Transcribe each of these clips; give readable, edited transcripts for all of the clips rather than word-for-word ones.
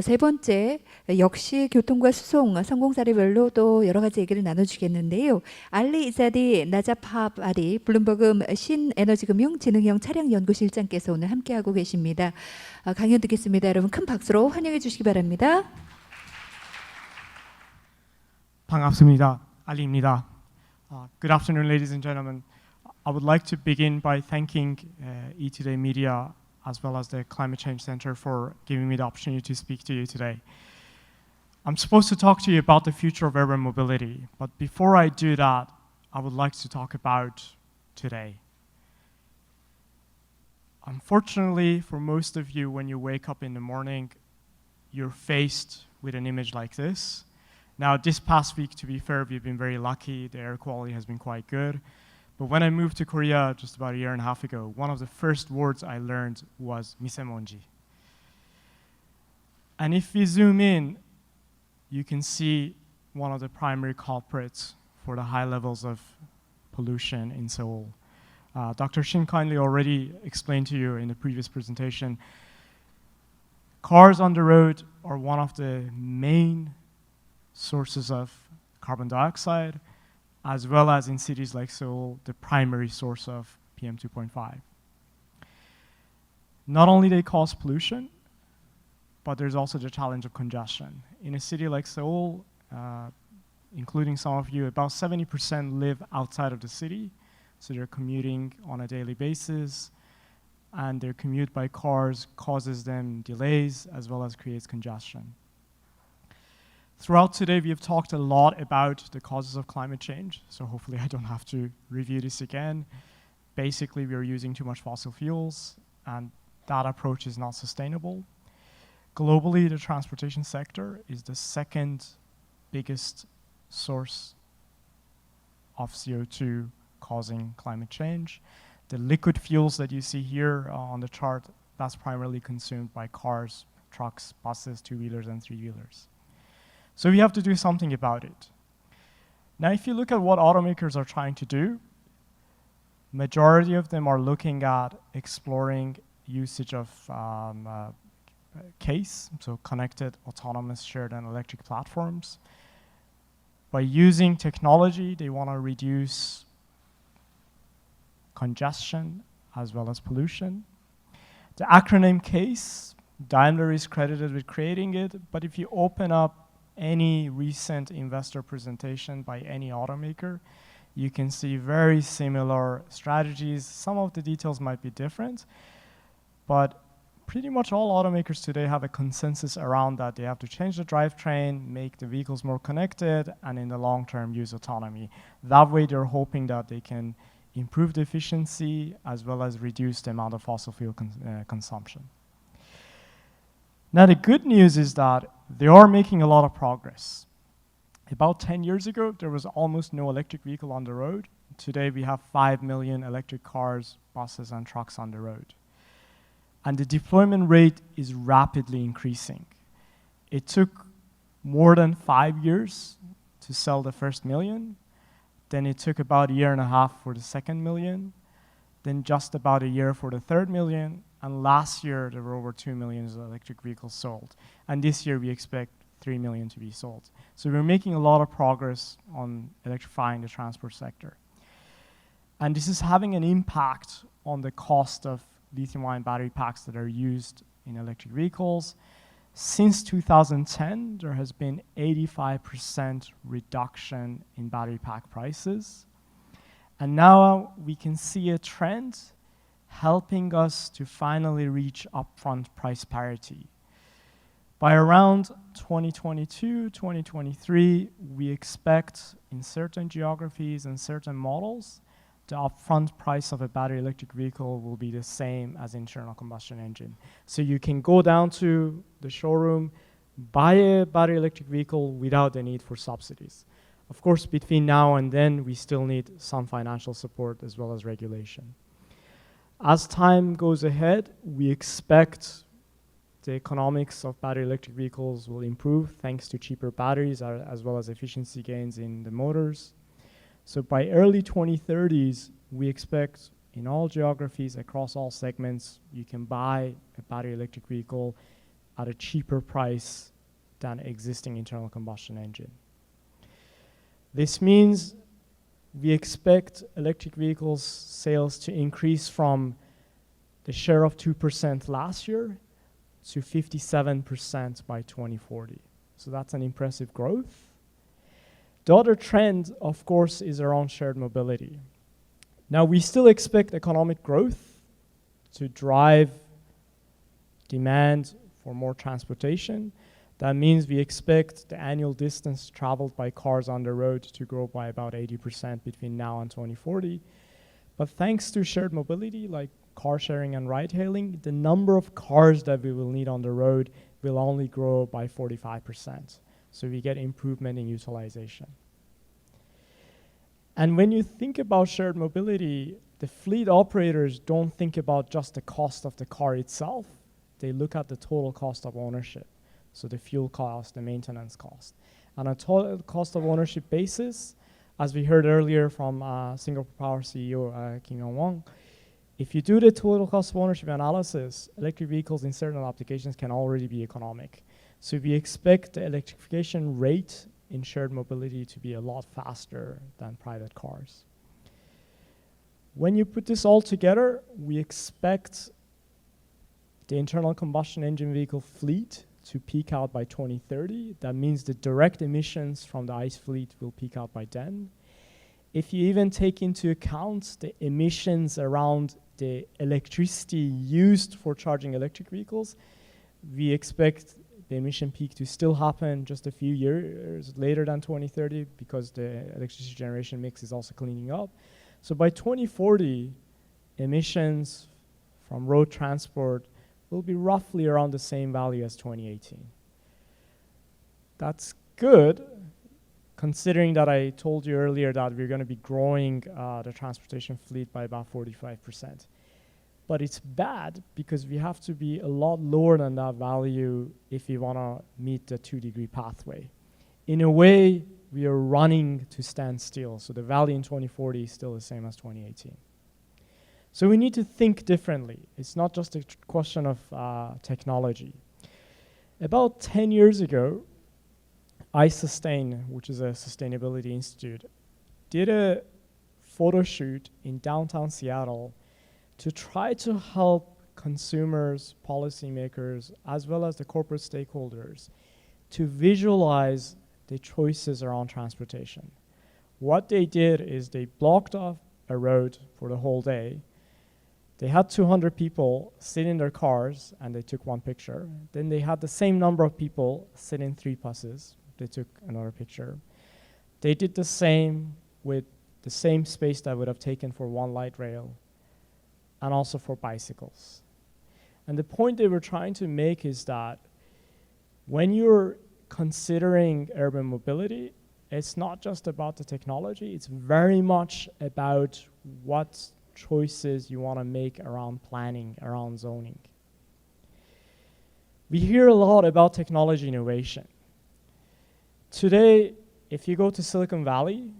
세 번째, 역시 교통과 수송 성공 사례별로 또 여러 가지 얘기를 나눠주겠는데요. 이자디 나자파바디 블룸버그 신에너지금융 지능형 차량연구실장께서 오늘 함께하고 계십니다. 강연 듣겠습니다. 여러분 큰 박수로 환영해 주시기 바랍니다. 반갑습니다. 알리입니다. Good afternoon, ladies and gentlemen. I would like to begin by thanking I투데이 Media as well as the Climate Change Center for giving me the opportunity to speak to you today. I'm supposed to talk to you about the future of urban mobility, but before I do that, I would like to talk about today. Unfortunately, for most of you, when you wake up in the morning, you're faced with an image like this. Now, this past week, to be fair, we've been very lucky. The air quality has been quite good. But when I moved to Korea just about a year and a half ago, one of the first words I learned was 미세먼지. And if we zoom in, you can see one of the primary culprits for the high levels of pollution in Seoul. Dr. Shin kindly already explained to you in the previous presentation, cars on the road are one of the main sources of carbon dioxide, as well as in cities like Seoul, the primary source of PM 2.5. Not only they cause pollution, but there's also the challenge of congestion. In a city like Seoul, including some of you, about 70% live outside of the city, so they're commuting on a daily basis, and their commute by cars causes them delays as well as creates congestion. Throughout today, we have talked a lot about the causes of climate change, so hopefully I don't have to review this again. Basically, we are using too much fossil fuels, and that approach is not sustainable. Globally, the transportation sector is the second biggest source of CO2 causing climate change. The liquid fuels that you see here on the chart, that's primarily consumed by cars, trucks, buses, two-wheelers, and three-wheelers. So we have to do something about it. Now, if you look at what automakers are trying to do, majority of them are looking at exploring usage of CASE, so connected, autonomous, shared, and electric platforms. By using technology, they want to reduce congestion as well as pollution. The acronym CASE, Daimler is credited with creating it, but if you open up any recent investor presentation by any automaker, you can see very similar strategies. Some of the details might be different, but pretty much all automakers today have a consensus around that. They have to change the drivetrain, make the vehicles more connected, and in the long term use autonomy. That way they're hoping that they can improve the efficiency as well as reduce the amount of fossil fuel consumption. Now, the good news is that they are making a lot of progress. About 10 years ago, there was almost no electric vehicle on the road. Today, we have 5 million electric cars, buses, and trucks on the road. And the deployment rate is rapidly increasing. It took more than 5 years to sell the first million. Then it took about a year and a half for the second million. Then just about a year for the third million. And last year, there were over 2 million electric vehicles sold. And this year, we expect 3 million to be sold. So we're making a lot of progress on electrifying the transport sector. And this is having an impact on the cost of lithium-ion battery packs that are used in electric vehicles. Since 2010, there has been 85% reduction in battery pack prices. And now we can see a trend helping us to finally reach upfront price parity. By around 2022, 2023, we expect in certain geographies and certain models, the upfront price of a battery electric vehicle will be the same as internal combustion engine. So you can go down to the showroom, buy a battery electric vehicle without the need for subsidies. Of course, between now and then, we still need some financial support as well as regulation. As time goes ahead, we expect the economics of battery electric vehicles will improve thanks to cheaper batteries as well as efficiency gains in the motors. So by early 2030s, we expect in all geographies across all segments, you can buy a battery electric vehicle at a cheaper price than existing internal combustion engine. This means we expect electric vehicles sales to increase from the share of 2% last year to 57% by 2040. So that's an impressive growth. The other trend, of course, is around shared mobility. Now, we still expect economic growth to drive demand for more transportation. That means we expect the annual distance traveled by cars on the road to grow by about 80% between now and 2040. But thanks to shared mobility, like car sharing and ride hailing, the number of cars that we will need on the road will only grow by 45%. So we get improvement in utilization. And when you think about shared mobility, the fleet operators don't think about just the cost of the car itself. They look at the total cost of ownership. So the fuel cost, the maintenance cost. On a total cost of ownership basis, as we heard earlier from Singapore Power CEO Kim Yong-won, if you do the total cost of ownership analysis, electric vehicles in certain applications can already be economic. So we expect the electrification rate in shared mobility to be a lot faster than private cars. When you put this all together, we expect the internal combustion engine vehicle fleet to peak out by 2030. That means the direct emissions from the ICE fleet will peak out by then. If you even take into account the emissions around the electricity used for charging electric vehicles, we expect the emission peak to still happen just a few years later than 2030 because the electricity generation mix is also cleaning up. So by 2040, emissions from road transport will be roughly around the same value as 2018. That's good, considering that I told you earlier that we're going to be growing the transportation fleet by about 45%. But it's bad because we have to be a lot lower than that value if we want to meet the 2-degree pathway. In a way, we are running to stand still. So the value in 2040 is still the same as 2018. So we need to think differently. It's not just a question of technology. About 10 years ago, iSustain, which is a sustainability institute, did a photo shoot in downtown Seattle to try to help consumers, policymakers, as well as the corporate stakeholders to visualize the choices around transportation. What they did is they blocked off a road for the whole day. They had 200 people sit in their cars and they took one picture. Then they had the same number of people sit in 3 buses. They took another picture. They did the same with the same space that would have taken for one light rail and also for bicycles. And the point they were trying to make is that when you're considering urban mobility, it's not just about the technology, it's very much about what choices you want to make around planning, around zoning. We hear a lot about technology innovation. Today, if you go to Silicon Valley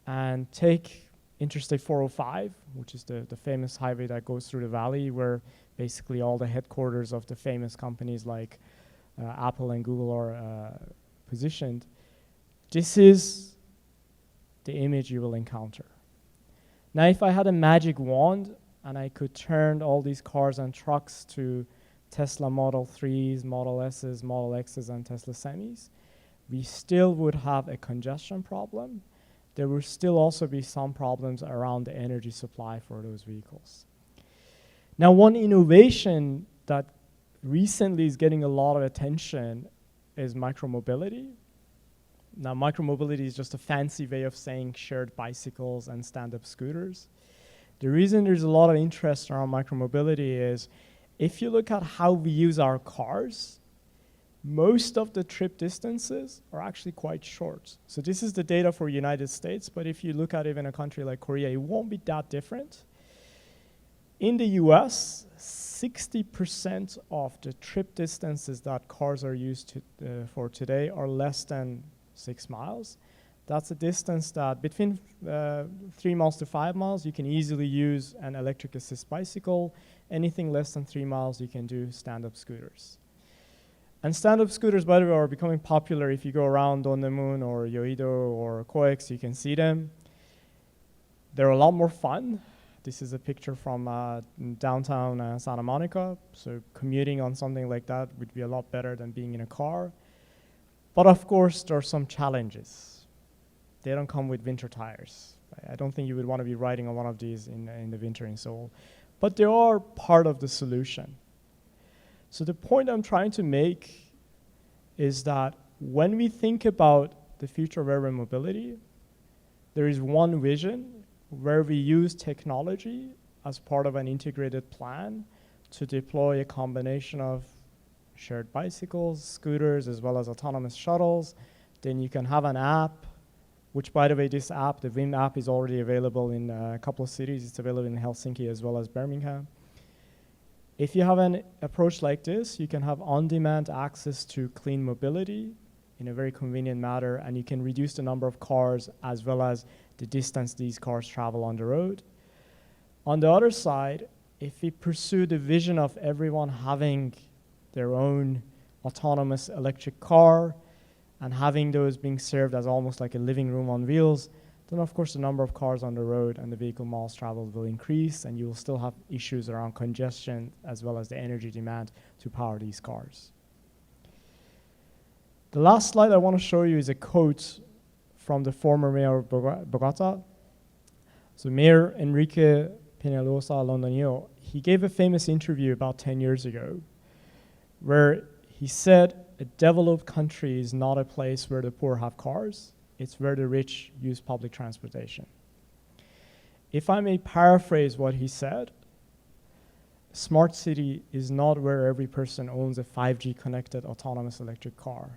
and take Interstate 405, which is the famous highway that goes through the valley where basically all the headquarters of the famous companies like Apple and Google are positioned, this is the image you will encounter. Now, if I had a magic wand and I could turn all these cars and trucks to Tesla Model 3s, Model S's, Model X's, and Tesla Semis, we still would have a congestion problem. There will still also be some problems around the energy supply for those vehicles. Now, one innovation that recently is getting a lot of attention is micromobility. Now, micromobility is just a fancy way of saying shared bicycles and stand-up scooters. The reason there's a lot of interest around micromobility is if you look at how we use our cars, most of the trip distances are actually quite short. So this is the data for United States, but if you look at even a country like Korea, it won't be that different. In the US, 60% of the trip distances that cars are used for today are less than 6 miles. That's a distance that between 3 miles to 5 miles, you can easily use an electric assist bicycle. Anything less than 3 miles, you can do stand-up scooters. And stand-up scooters, by the way, are becoming popular. If you go around Donnemun or Yoido or Koex, you can see them. They're a lot more fun. This is a picture from downtown Santa Monica. So commuting on something like that would be a lot better than being in a car. But of course, there are some challenges. They don't come with winter tires. I don't think you would want to be riding on one of these in the winter in Seoul. But they are part of the solution. So the point I'm trying to make is that when we think about the future of urban mobility, there is one vision where we use technology as part of an integrated plan to deploy a combination of shared bicycles, scooters, as well as autonomous shuttles. Then you can have an app, which, by the way, this app, the Vim app, is already available in a couple of cities. It's available in Helsinki as well as Birmingham. If you have an approach like this, you can have on-demand access to clean mobility in a very convenient manner, and you can reduce the number of cars as well as the distance these cars travel on the road. On the other side, if we pursue the vision of everyone having their own autonomous electric car and having those being served as almost like a living room on wheels, then of course the number of cars on the road and the vehicle miles traveled will increase, and you will still have issues around congestion as well as the energy demand to power these cars. The last slide I want to show you is a quote from the former mayor of Bogota. So Mayor Enrique Peñalosa Londoño, he gave a famous interview about 10 years ago where he said a developed country is not a place where the poor have cars. It's where the rich use public transportation. If I may paraphrase what he said, a smart city is not where every person owns a 5G connected autonomous electric car.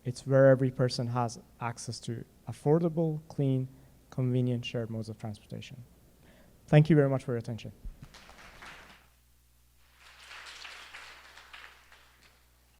It's where every person has access to affordable, clean, convenient shared modes of transportation. Thank you very much for your attention.